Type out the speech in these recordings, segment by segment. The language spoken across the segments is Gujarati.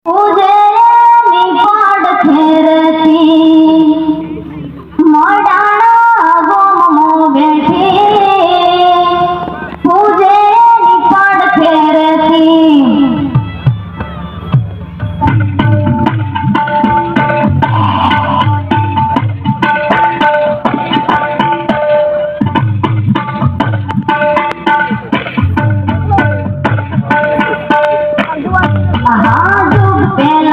પૂજે નિપાડ ખેરતી મોડાણા ગોમો બેઠી પૂજે નિપાડ ખેરતી પહેલા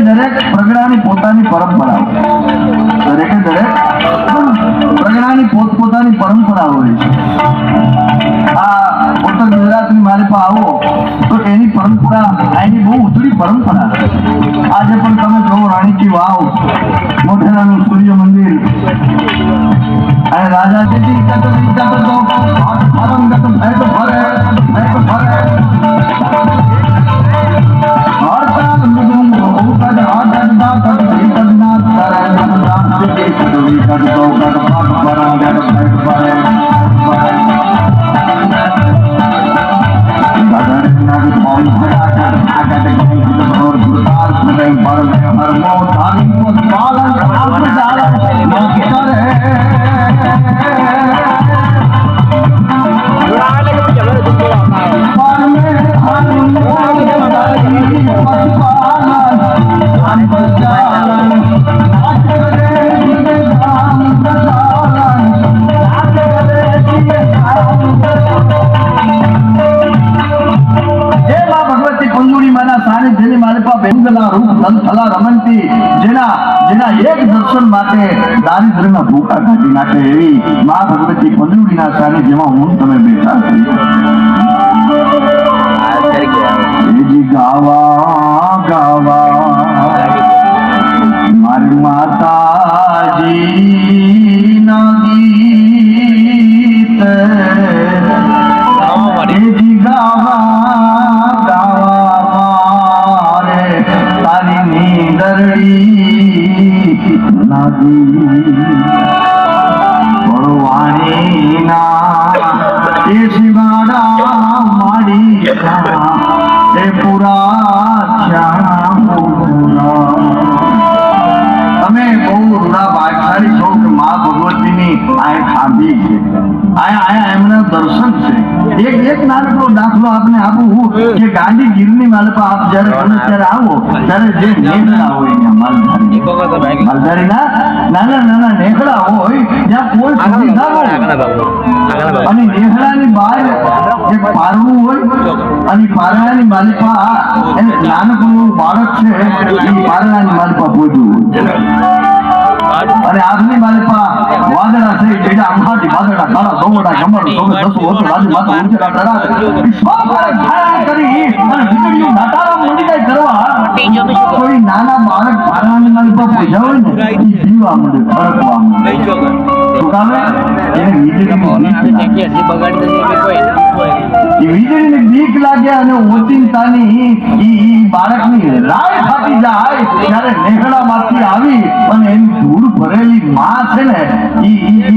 દરેક પ્રગડાની પોતાની પરંપરા, દરેકે દરેક પ્રગડાની પોતપોતાની પરંપરા હોય છે. આ ઉત્તર ગુજરાતની મારી પાસે આવો તો એની પરંપરા, એની બહુ ઉજળી પરંપરા છે. આજે પણ તમે જોવો રાણીકી વાવ, મોઢેરાનું સૂર્ય મંદિર અને રાજાજી જેના એક દર્શન માટે દારિદ્ર્યના ભૂખા કાઢી નાખે એવી મા ભગવતી પંજુરીના સાનિધ્યમાં હું તમે બેઠા છીએ. ગાવા ગાવા મારી માતાજી ના ગીત ગાવા તમે બહુ રૂડા ભાગશાળી છો કે મા ભગવતીની આ ખાધી છે, આયા એમના દર્શન છે. એક નાનકડો દાખલો આપને આપું કે ગાંધી ગીરની માલપા આપ જ્યારે ગમે ત્યારે આવો ત્યારે જે નેહડા હોય ત્યાં માલધારીના નાના નાના નેહડા હોય ત્યાં કોઈ સુધી ના હોય અને નેહડાની બહાર જે પારણું હોય અને પારણાની માલપા એને નાનકડું બાળક છે એ પારણાની માલપા પહોંચ્યું હોય અને આજની માલપા વાદળા છે જેડા અંબાથી વાદળા કાળા દોવડા કમર દોવે દસુ હોતો રાજુ માતા ઉંચેલા ડરા વિશ્વાસ ધારણ કરી અને વીજળીઓ નાતારા મંડી કરવા કોઈ નાના બાળક પારણાની માલપા પહોંચ્યા હોય ને એ જીવા મંડે ફરકવા મંડે શું કામે એને વીજળીની બીક લાગે અને ઓચિંતાની ઈ બાળકની રાય ફાટી જાય ત્યારે નેહડામાંથી આવી અને એની ધૂળ ભરેલી માં છે ને ઈ